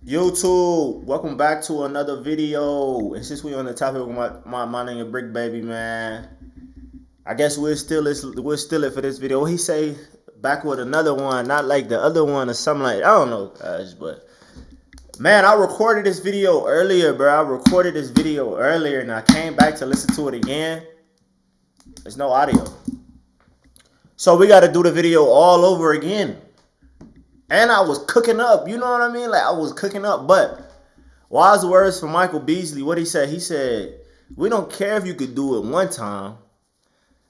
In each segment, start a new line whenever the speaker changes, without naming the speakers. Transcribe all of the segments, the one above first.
YouTube, welcome back to another video. And since we on the topic of my name is Brick Baby, man, I guess we'll steal it for this video. What he say back with another one, not like the other one or something like I don't know, guys, but man, I recorded this video earlier, bro. I recorded this video earlier and I came back to listen to it again. There's no audio. So we gotta do the video all over again. And I was cooking up, you know what I mean? Like I was cooking up, but wise words from Michael Beasley. What he said? He said, "We don't care if you could do it one time.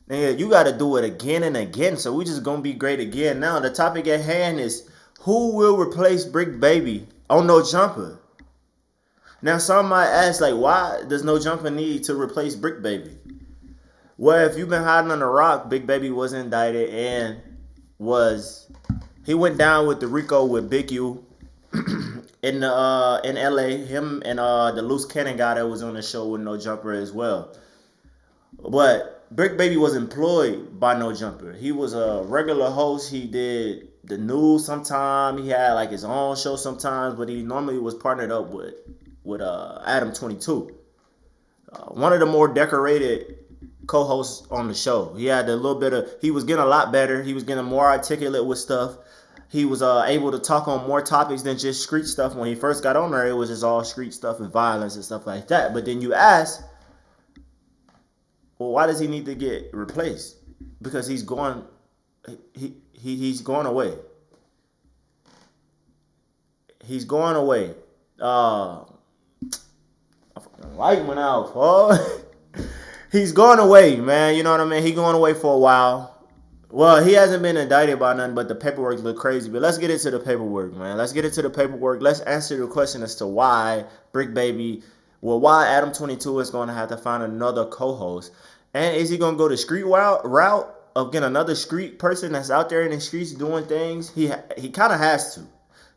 Nigga, you got to do it again and again. So we just gonna be great again." Now the topic at hand is who will replace Brick Baby on No Jumper. Now some might ask, like, why does No Jumper need to replace Brick Baby? Well, if you've been hiding on the rock, Big Baby was indicted and he went down with the RICO with Big U in LA. Him and the loose cannon guy that was on the show with No Jumper as well. But Brick Baby was employed by No Jumper. He was a regular host. He did the news sometime. He had like his own show sometimes, but he normally was partnered up with Adam 22. One of the more decorated co-hosts on the show. He had a little bit of, he was getting a lot better. He was getting more articulate with stuff. He was able to talk on more topics than just street stuff. When he first got on there, it was just all street stuff and violence and stuff like that. But then you ask, well, why does he need to get replaced? Because he's going away. He's going away. Light went out, oh. He's going away, man. You know what I mean? He's going away for a while. Well, he hasn't been indicted by nothing, but the paperwork look crazy. But let's get into the paperwork, man. Let's get into the paperwork. Let's answer the question as to why Brick Baby, why Adam 22 is going to have to find another co-host. And is he going to go the street route of getting another street person that's out there in the streets doing things? He kind of has to.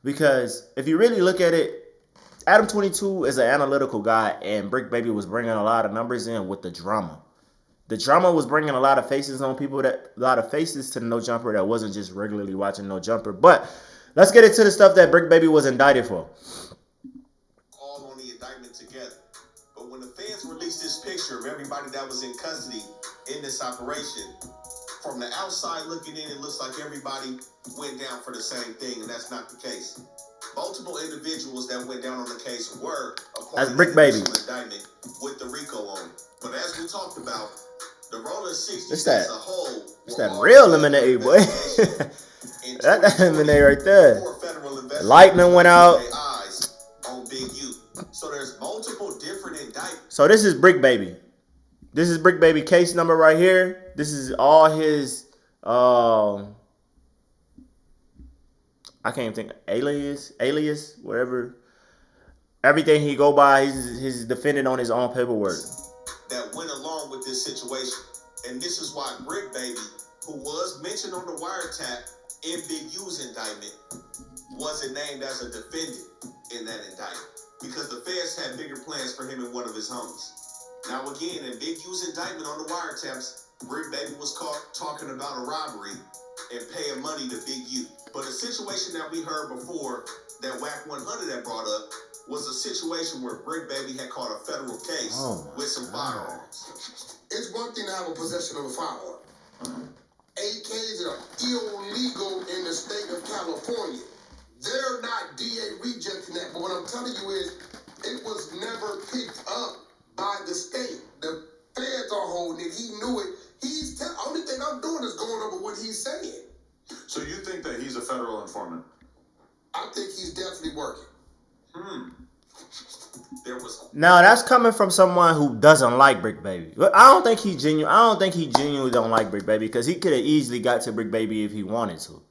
Because if you really look at it, Adam 22 is an analytical guy, and Brick Baby was bringing a lot of numbers in with the drama. The drama was bringing a lot of faces to the No Jumper that wasn't just regularly watching No Jumper. But let's get into the stuff that Brick Baby was indicted for.
All on the indictment together. But when the feds released this picture of everybody that was in custody in this operation, from the outside looking in, it looks like everybody went down for the same thing, and that's not the case. Multiple individuals that went down on the case were a part of the indictment with the RICO on it. But as we talked about, the Rolling 60s as a whole,
it's that real lemonade, boy. that lemonade right there. Lightning went out.
On Big U. So there's multiple different indictments.
So this is Brick Baby. This is Brick Baby case number right here. This is all his I can't even think, alias, whatever. Everything he go by, he's defended on his own paperwork.
That went along with this situation. And this is why Brick Baby, who was mentioned on the wiretap in Big U's indictment, wasn't named as a defendant in that indictment. Because the feds had bigger plans for him and one of his homies. Now again, in Big U's indictment on the wiretaps, Brick Baby was caught talking about a robbery and paying money to Big U. But a situation that we heard before that WAC 100 had brought up was a situation where Brick Baby had caught a federal case with some firearms.
It's one thing to have a possession of a firearm. AKs are illegal in the state of California. They're not DA rejecting that, but what I'm telling you is it was never picked up by the state. The feds are holding it. He knew it. Only thing I'm doing is going over what he's saying.
So you think that he's a federal informant?
I think he's definitely working.
Now that's coming from someone who doesn't like Brick Baby. I don't think he genuinely don't like Brick Baby, because he could have easily got to Brick Baby if he wanted to.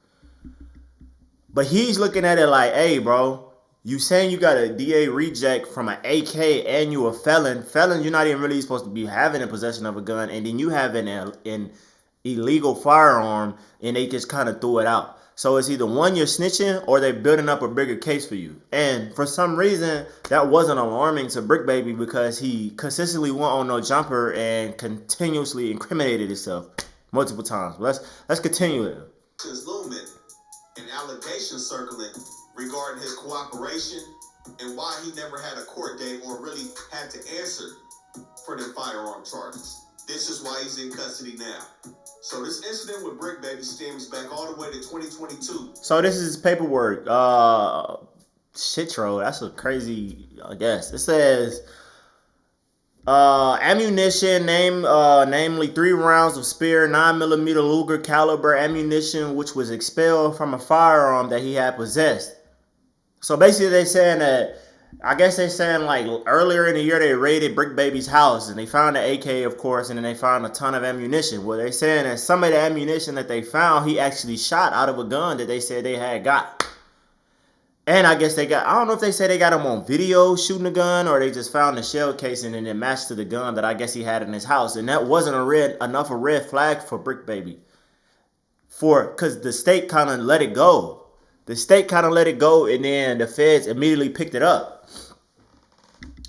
But he's looking at it like, hey, bro, you saying you got a DA reject from an AK and you a felon. Felon, you're not even really supposed to be having in possession of a gun, and then you have an illegal firearm, and they just kind of threw it out. So it's either one, you're snitching, or they're building up a bigger case for you. And for some reason, that wasn't alarming to Brick Baby, because he consistently went on No Jumper and continuously incriminated himself multiple times. Let's continue it.
Looming, an allegation circling regarding his cooperation and why he never had a court date or really had to answer for the firearm charges. This is why he's in custody now. So this incident with Bricc Baby stems back all the way to 2022.
So this is paperwork. Shitro, that's a crazy guess. It says ammunition, namely 3 rounds of Speer 9mm Luger caliber ammunition, which was expelled from a firearm that he had possessed. So basically, they saying that, I guess they saying like earlier in the year they raided Bricc Baby's house and they found the AK, of course, and then they found a ton of ammunition. Well, they saying that some of the ammunition that they found, he actually shot out of a gun that they said they had got. And I guess they got, I don't know if they say they got him on video shooting a gun or they just found the shell casing and it matched to the gun that I guess he had in his house. And that wasn't enough a red flag for Bricc Baby. Because the state kind of let it go. The state kind of let it go and then the feds immediately picked it up.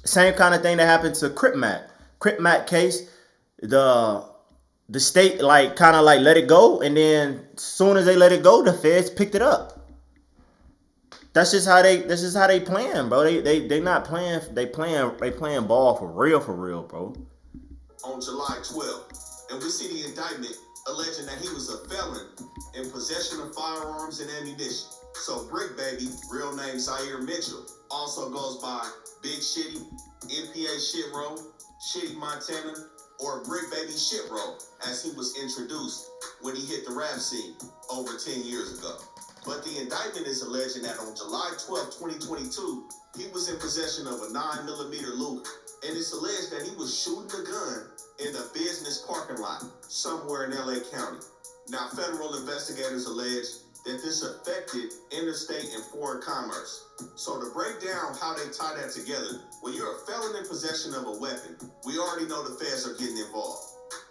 Same kind of thing that happened to Crip Mac case. The state kind of let it go, and then as soon as they let it go, the feds picked it up. That's just how they playing, bro. They not playing. They playing ball for real, bro.
On July 12th, and we see the indictment alleging that he was a felon in possession of firearms and ammunition. So Bricc Baby, real name Zaire Mitchell, also goes by Big Shitty, MPA Shit Row, Shitty Montana, or Bricc Baby Shit Row, as he was introduced when he hit the rap scene over 10 years ago. But the indictment is alleging that on July 12, 2022, he was in possession of a 9mm Luger. And it's alleged that he was shooting a gun in a business parking lot somewhere in LA County. Now, federal investigators allege that this affected interstate and foreign commerce. So to break down how they tie that together, when you're a felon in possession of a weapon, we already know the feds are getting involved.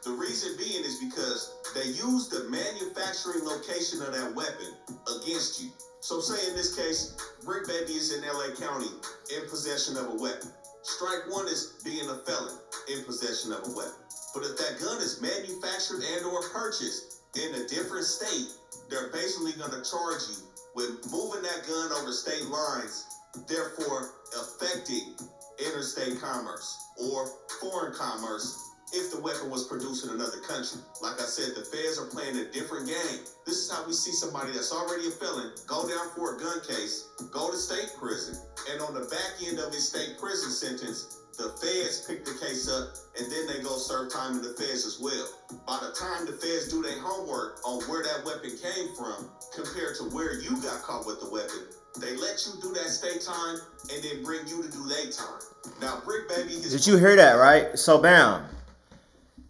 The reason being is because they use the manufacturing location of that weapon against you. So say in this case, Bricc Baby is in LA County in possession of a weapon. Strike one is being a felon in possession of a weapon. But if that gun is manufactured and or purchased in a different state, they're basically going to charge you with moving that gun over state lines, therefore affecting interstate commerce or foreign commerce if the weapon was produced in another country. Like I said, the feds are playing a different game. This is how we see somebody that's already a felon go down for a gun case, go to state prison, and on the back end of his state prison sentence, the feds pick the case up, and then they go serve time in the feds as well. By the time the feds do their homework on where that weapon came from, compared to where you got caught with the weapon, they let you do that state time, and then bring you to do their time. Now, Bricc Baby is...
Did you hear that, right? So, bam.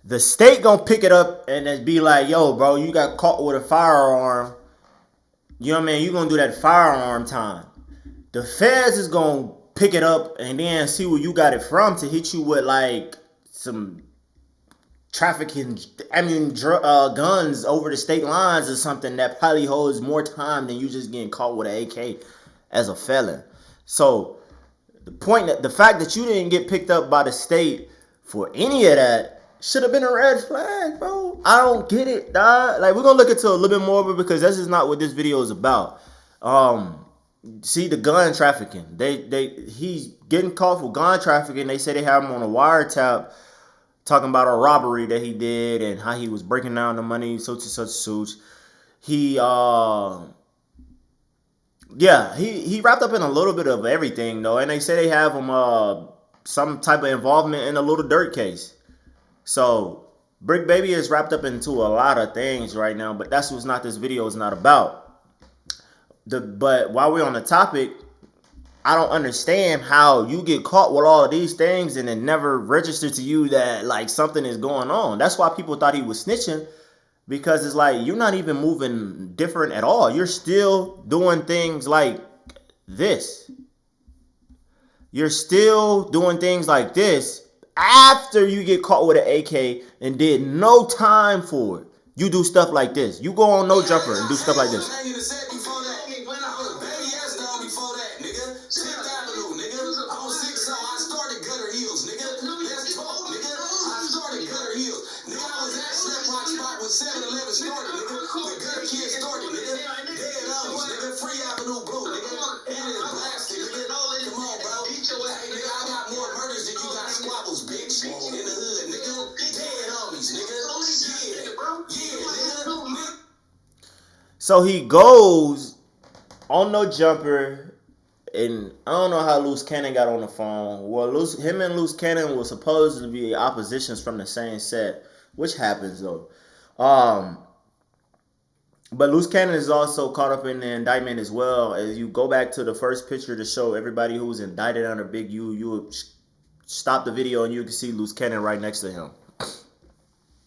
The state gonna pick it up and then be like, yo, bro, you got caught with a firearm. You know what I mean? You gonna do that firearm time. The feds is gonna pick it up and then see where you got it from to hit you with like some trafficking, guns over the state lines or something that probably holds more time than you just getting caught with an AK as a felon. So the fact that you didn't get picked up by the state for any of that should have been a red flag, bro. I don't get it, dog. Like, we're gonna look into a little bit more of it because this is not what this video is about. See the gun trafficking. He's getting caught for gun trafficking. They say they have him on a wiretap talking about a robbery that he did and how he was breaking down the money, such and such. He wrapped up in a little bit of everything though, and they say they have him some type of involvement in a little dirt case. So Bricc Baby is wrapped up into a lot of things right now, but that's what's not this video is not about. But while we're on the topic, I don't understand how you get caught with all of these things and it never registered to you that like something is going on. That's why people thought he was snitching, because it's like you're not even moving different at all. You're still doing things like this. You're still doing things like this after you get caught with an AK and did no time for it. You do stuff like this. You go on No Jumper and do stuff like this. So he goes on No Jumper, and I don't know how Loose Cannon got on the phone. Well, him and Loose Cannon were supposed to be oppositions from the same set, which happens though. But Loose Cannon is also caught up in the indictment as well. As you go back to the first picture to show everybody who was indicted under Big U, you would stop the video and you can see Loose Cannon right next to him.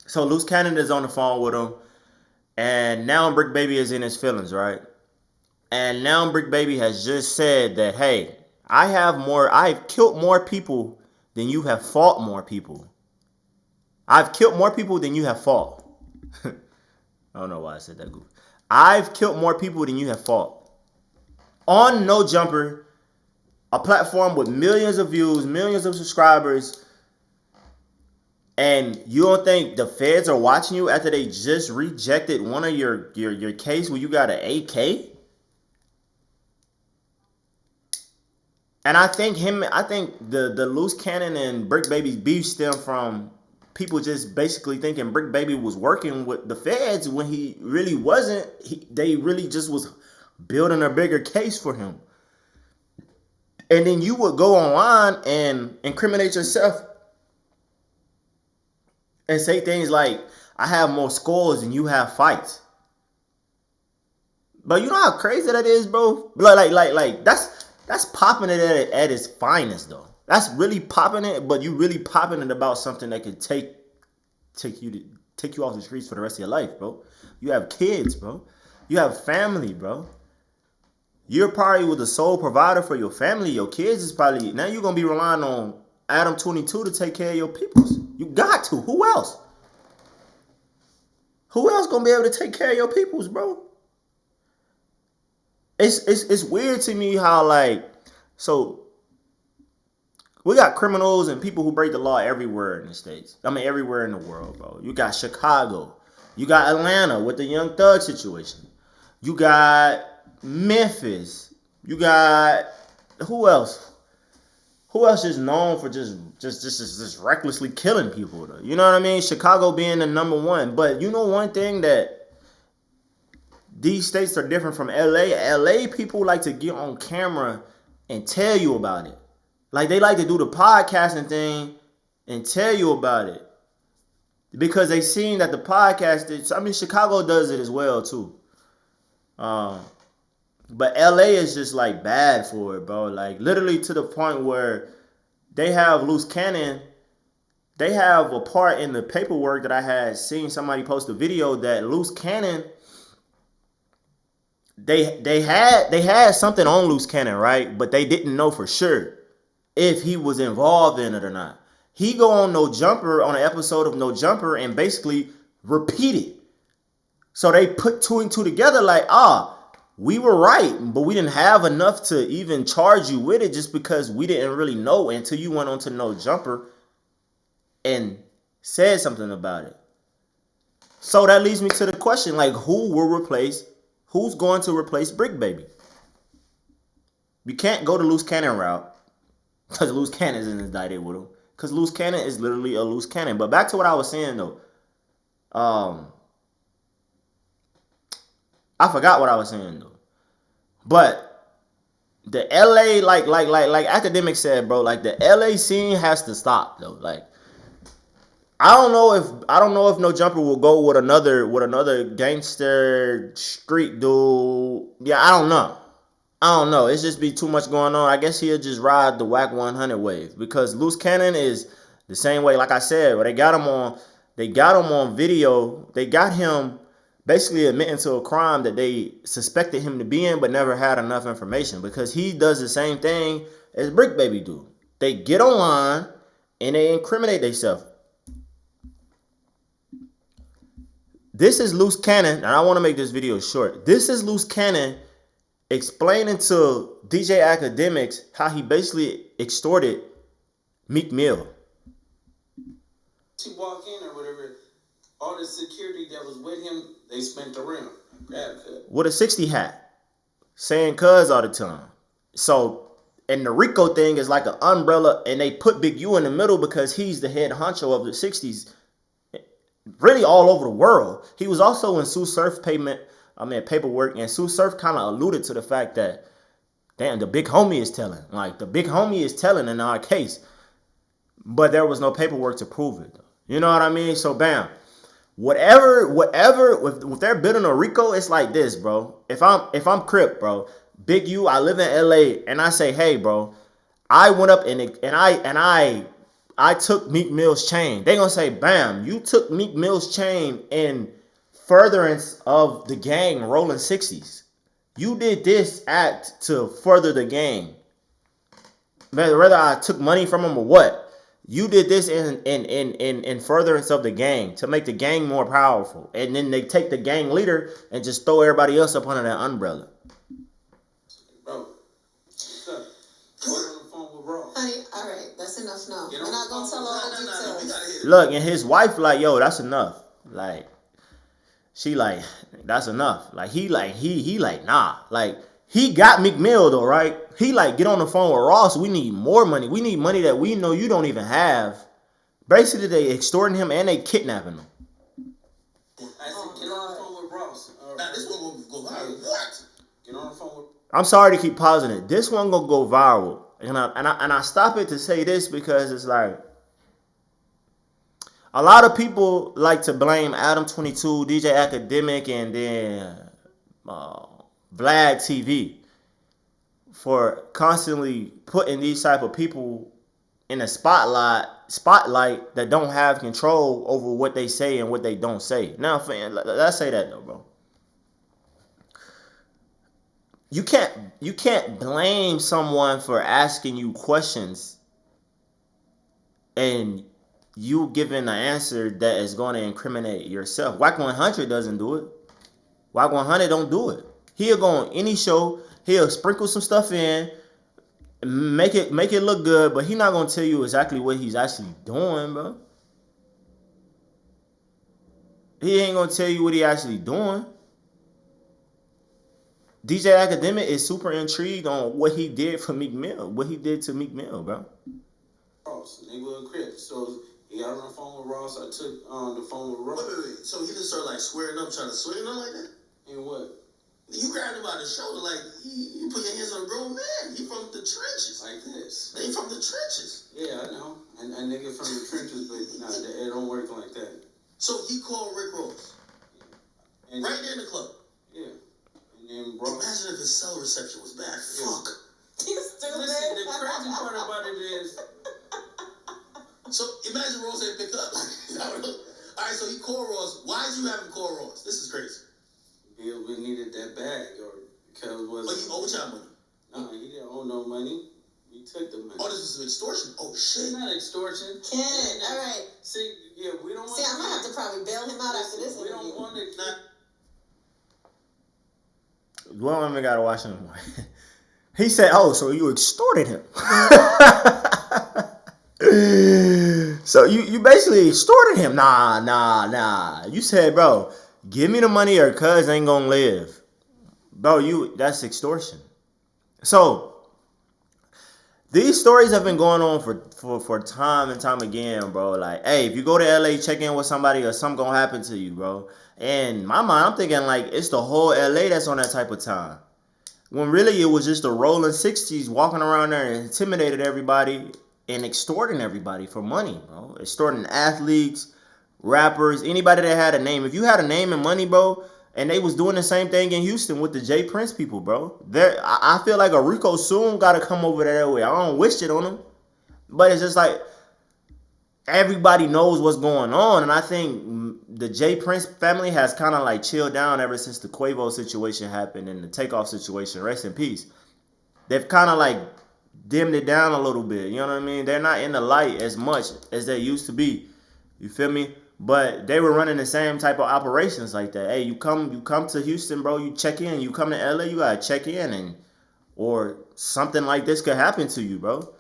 So Loose Cannon is on the phone with him, and now Bricc Baby is in his feelings, right? And now Bricc Baby has just said that, hey, I've killed more people than you have fought more people. I've killed more people than you have fought. I don't know why I said that, goof. I've killed more people than you have fought. On No Jumper, a platform with millions of views, millions of subscribers, and you don't think the feds are watching you after they just rejected one of your case where you got an AK? And I think the Loose Cannon and Bricc Baby's beef stem from people just basically thinking Bricc Baby was working with the feds when he really wasn't. They really just was building a bigger case for him. And then you would go online and incriminate yourself and say things like, I have more scores than you have fights. But you know how crazy that is, bro? Like that's popping it at its finest, though. That's really popping it, but you really popping it about something that could take you off the streets for the rest of your life, bro. You have kids, bro. You have family, bro. You're probably the sole provider for your family. Your kids is probably, now you're gonna be relying on Adam 22 to take care of your peoples. You got to. Who else? Who else gonna be able to take care of your peoples, bro? It's weird to me how, like, so we got criminals and people who break the law everywhere in the States. I mean, everywhere in the world, bro. You got Chicago. You got Atlanta with the Young Thug situation. You got Memphis. You got, who else? Who else is known for just recklessly killing people, though? You know what I mean? Chicago being the number one. But you know one thing that these states are different from LA. LA people like to get on camera and tell you about it. Like, they like to do the podcasting thing and tell you about it. Because they seen that the podcast, I mean, Chicago does it as well, too. But LA is just, like, bad for it, bro. Like, literally to the point where they have Loose Cannon. They have a part in the paperwork that I had seen somebody post a video that Loose Cannon, they had something on Loose Cannon, right? But they didn't know for sure if he was involved in it or not. He go on No Jumper, on an episode of No Jumper, and basically repeat it. So they put two and two together like, we were right, but we didn't have enough to even charge you with it just because we didn't really know until you went on to No Jumper and said something about it. So that leads me to the question, like, who's going to replace Bricc Baby? You can't go the Loose Cannon route because Loose Cannon is indicted with him. Because Loose Cannon is literally a Loose Cannon. But back to what I was saying, though. I forgot what I was saying, though. But the LA, like Academic said, bro, like, the LA scene has to stop, though. Like, I don't know if No Jumper will go with another gangster street dude. Yeah, I don't know. It's just be too much going on. I guess he'll just ride the Whack 100 wave because Loose Cannon is the same way. Like I said, where they got him on video. They got him basically admitting to a crime that they suspected him to be in, but never had enough information because he does the same thing as Bricc Baby do. They get online and they incriminate themselves. This is Loose Cannon, and I want to make this video short. This is Loose Cannon explaining to DJ Academics how he basically extorted Meek Mill.
He walked in or whatever, all the security that was with him, they spent the rim.
With a 60 hat, saying cuz all the time. So, and the Rico thing is like an umbrella, and they put Big U in the middle because he's the head honcho of the 60s, really all over the world. He was also in Sue Surf Payment paperwork, and Sue Surf kind of alluded to the fact that, damn, the big homie is telling. Like, the big homie is telling in our case. But there was no paperwork to prove it. You know what I mean? So, bam. Whatever, if they're building a RICO, it's like this, bro. If I'm Crip, bro, Big U, I live in LA, and I say, hey, bro, I went up and I took Meek Mill's chain. They gonna say, bam, you took Meek Mill's chain in furtherance of the gang rolling 60s. You did this act to further the gang. Whether I took money from him or what, you did this in furtherance of the gang to make the gang more powerful. And then they take the gang leader and just throw everybody else up under that umbrella.
Bro, what's up? Get on the phone with Ross.
Honey, all right, that's enough now. We're not gonna tell all the details.
Look, and his wife like, yo, that's enough. Like, she like, that's enough. Like, he like, nah. Like, he got Meek Mill though, right? He like, get on the phone with Ross. We need more money. We need money that we know you don't even have. Basically, they extorting him and they kidnapping him.
I said, get on the phone with Ross.
Now this one gonna go viral. What?
Get on the phone with.
I'm sorry to keep pausing it. This one gonna go viral, and I stop it to say this because it's like a lot of people like to blame Adam 22, DJ Academic, and then Vlad TV for constantly putting these type of people in a spotlight that don't have control over what they say and what they don't say. Now, fam, let's say that though, bro. You can't blame someone for asking you questions and you giving an answer that is going to incriminate yourself. Wack 100 doesn't do it. Wack 100 don't do it. He'll go on any show. He'll sprinkle some stuff in, make it look good, but he's not gonna tell you exactly what he's actually doing, bro. He ain't gonna tell you what he actually doing. DJ Academic is super intrigued on what he did for Meek Mill, what he did to Meek Mill, bro.
Ross, nigga and Crip. So he got on the phone with Ross. I took the phone with Ross.
Wait. So he just started like squaring up, trying to swing them like that?
And what?
You grabbed him by the shoulder like you put your hands on a grown man. He from the trenches.
Like this.
They from the trenches.
Yeah, I know. And a nigga from the trenches, but nah, it don't work like that.
So he called Rick Ross.
And
right there in the club.
Yeah. And then bro.
Imagine if his cell reception was bad.
Yeah.
Fuck.
You stupid.
Listen, the crazy part about it is.
So imagine Ross ain't pick up. Alright, so he called Ross. Why did you have him call Ross? This is crazy.
Bill, we needed that bag, or because was.
But he owed y'all money.
No, he didn't owe no money. We took the money.
Oh, this was extortion. Oh shit.
It's not extortion.
Ken, all right.
See, yeah, we don't want.
See, I'm gonna have to probably bail him out after this
We
interview.
don't want it.
We don't even gotta watch him. He said, "Oh, so you extorted him." So you basically extorted him. Nah. You said, bro, give me the money or cuz ain't gonna live. Bro, that's extortion. So these stories have been going on for time and time again, bro. Like, hey, if you go to LA, check in with somebody or something gonna happen to you, bro. And in my mind, I'm thinking like it's the whole LA that's on that type of time. When really it was just the rolling 60s walking around there and intimidated everybody and extorting everybody for money, bro. Extorting athletes, rappers, anybody that had a name. If you had a name and money, bro, and they was doing the same thing in Houston with the J Prince people, bro. I feel like a RICO soon got to come over that way. I don't wish it on them, but it's just like everybody knows what's going on, and I think the J Prince family has kind of like chilled down ever since the Quavo situation happened and the Takeoff situation. Rest in peace. They've kind of like dimmed it down a little bit. You know what I mean? They're not in the light as much as they used to be. You feel me? But they were running the same type of operations like that. Hey, you come to Houston, bro. You check in. You come to LA, you gotta check in, or something like this could happen to you, bro.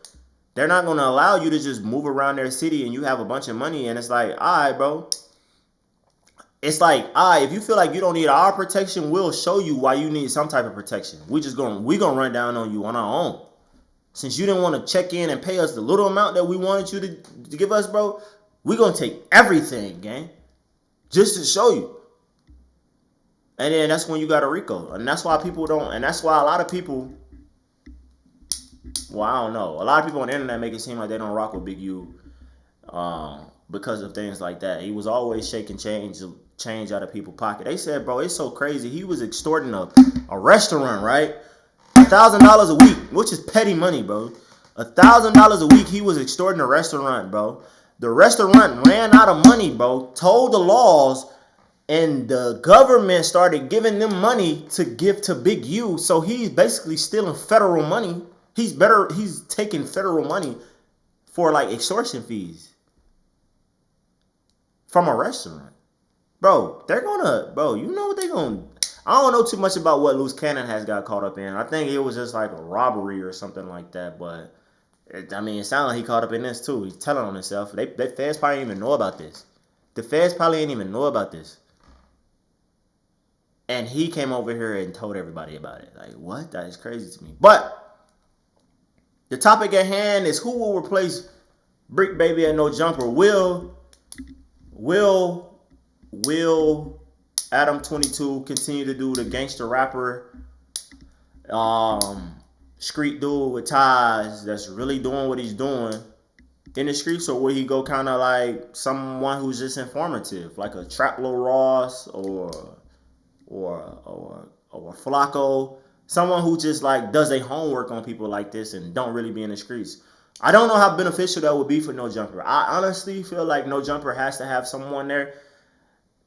They're not gonna allow you to just move around their city and you have a bunch of money and it's like, all right, bro. It's like, all right, if you feel like you don't need our protection, we'll show you why you need some type of protection. We gonna run down on you on our own. Since you didn't want to check in and pay us the little amount that we wanted you to give us, bro, we gonna take everything, gang. Just to show you. And then that's when you got a RICO. And that's why people don't, and that's why a lot of people, well, I don't know. A lot of people on the internet make it seem like they don't rock with Big U because of things like that. He was always shaking change out of people's pocket. They said, bro, it's so crazy. He was extorting a restaurant, right? $1,000 a week, which is petty money, bro. $1,000 a week, he was extorting a restaurant, bro. The restaurant ran out of money, bro. Told the laws, and the government started giving them money to give to Big U. So he's basically stealing federal money. He's taking federal money for like extortion fees from a restaurant. Bro, you know what they're gonna, I don't know too much about what Loose Cannon has got caught up in. I think it was just like a robbery or something like that, but it sounds like he caught up in this too. He's telling on himself. The feds probably didn't even know about this. The feds probably didn't even know about this. And he came over here and told everybody about it. Like, what? That is crazy to me. But the topic at hand is who will replace Bricc Baby at No Jumper? Will Adam 22 continue to do the gangster rapper street dude with ties that's really doing what he's doing in the streets, or will he go kind of like someone who's just informative, like a Trap Lil Ross or Flacco, someone who just like does their homework on people like this and don't really be in the streets? I don't know how beneficial that would be for No Jumper. I honestly feel like No Jumper has to have someone there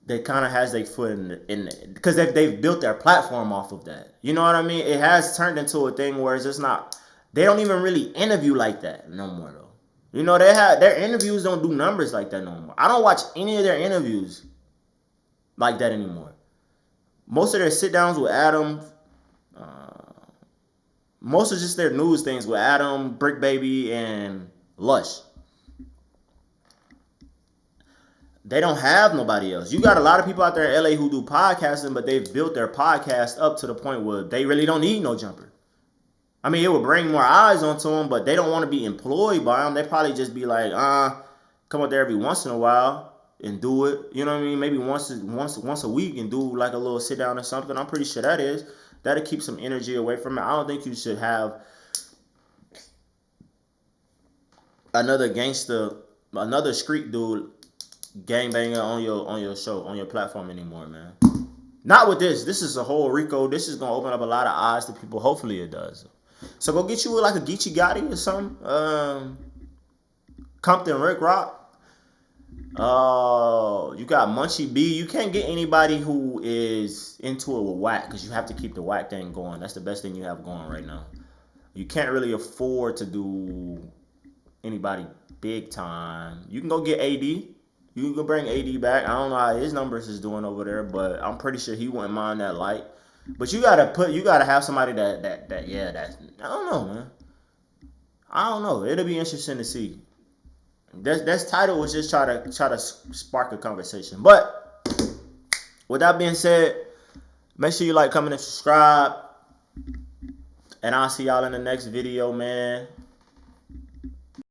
that kind of has their foot in because they've built their platform off of that. You know what I mean? It has turned into a thing where it's just not, they don't even really interview like that no more though. You know, their interviews don't do numbers like that no more. I don't watch any of their interviews like that anymore. Most of their sit downs with Adam, most of just their news things with Adam, Bricc Baby, and Lush. They don't have nobody else. You got a lot of people out there in LA who do podcasting, but they've built their podcast up to the point where they really don't need No Jumper. I mean, it would bring more eyes onto them, but they don't want to be employed by them. They probably just be like, come up there every once in a while and do it. You know what I mean? Maybe once a week and do like a little sit down or something. I'm pretty sure that'll keep some energy away from it. I don't think you should have another street dude gangbanger on your show, on your platform anymore, man. Not with this. This is a whole RICO. This is gonna open up a lot of eyes to people. Hopefully it does. So go get you like a Geechee Gotti or something. Compton Rick Rock. You got Munchie B. You can't get anybody who is into it with whack because you have to keep the whack thing going. That's the best thing you have going right now. You can't really afford to do anybody big time. You can go get AD. You can go bring AD back. I don't know how his numbers is doing over there, but I'm pretty sure he wouldn't mind that light. But you gotta have somebody that I don't know, man. I don't know. It'll be interesting to see. That's title was just try to spark a conversation. But with that being said, make sure you like, comment, and subscribe. And I'll see y'all in the next video, man.